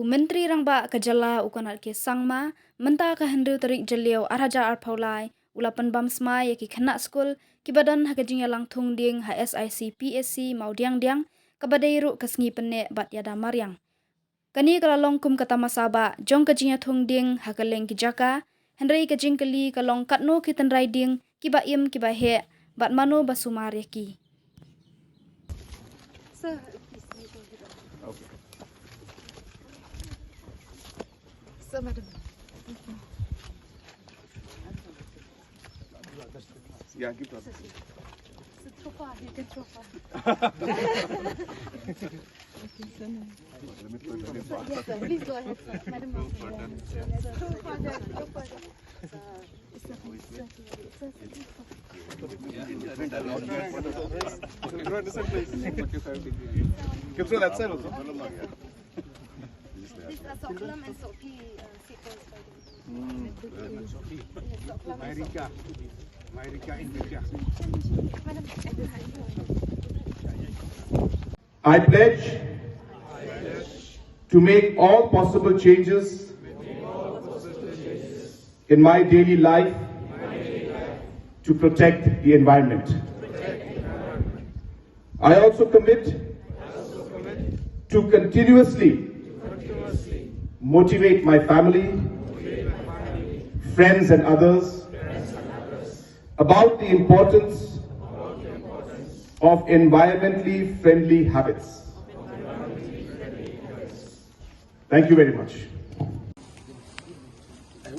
Myntri Rangbah kejala ukanat ke sangma menta ka hendu terik jeliau arhaja arpaulai ula Pynbam Smai ki Khynnah Skul ki badan hakajing yalang Thung Dieng HSIC PSC mau Dieng kabadairu ke Sngi penne bat yada maryang. Kani kalalong kum kata masaba jong kajinya Thung Dieng hakaleng ki jaka henry kajing kali kalong katno ki tenrai Dieng ki ba im ki ba he bat mano basumar ki. So, madam. Yeah, give us. So far, you can so far. Yes, sir. Please go ahead, sir. Madam. So further, so further. Control that side also. This is Soklam and Sophie sequence I pledge to make all possible changes in my daily life to protect the environment. I also commit to continuously motivate my family, friends and others about the importance of environmentally friendly habits. Thank you very much.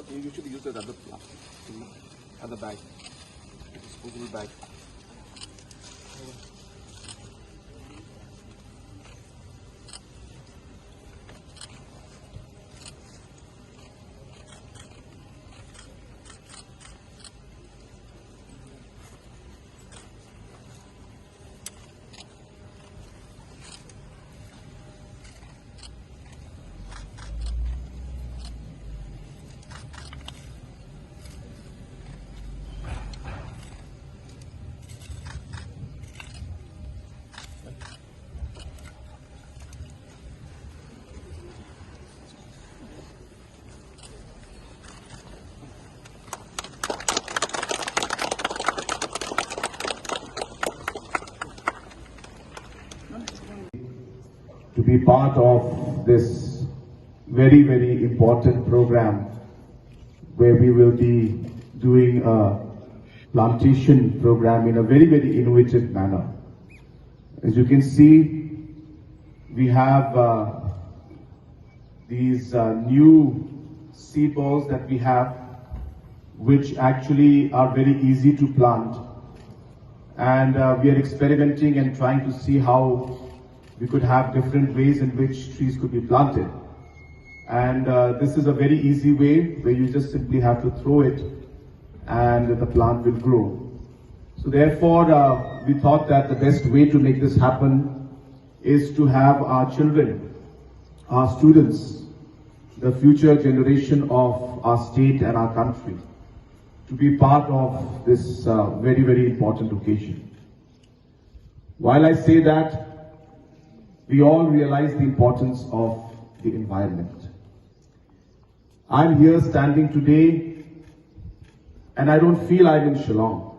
You should use the other plastic, other bag, disposable bag. To be part of this very, very important program where we will be doing a plantation program in a very, very innovative manner. As you can see, we have these new seed balls that we have, which actually are very easy to plant. And we are experimenting and trying to see how we could have different ways in which trees could be planted. And this is a very easy way where you just simply have to throw it and the plant will grow. So therefore, we thought that the best way to make this happen is to have our children, our students, the future generation of our state and our country to be part of this very, very important occasion. While I say that, we all realize the importance of the environment. I'm here standing today and I don't feel I'm in Shillong.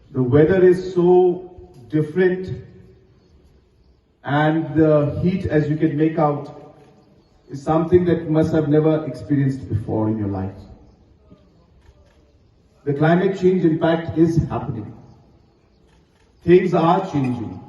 The weather is so different and the heat, as you can make out, is something that you must have never experienced before in your life. The climate change impact is happening. Things are changing.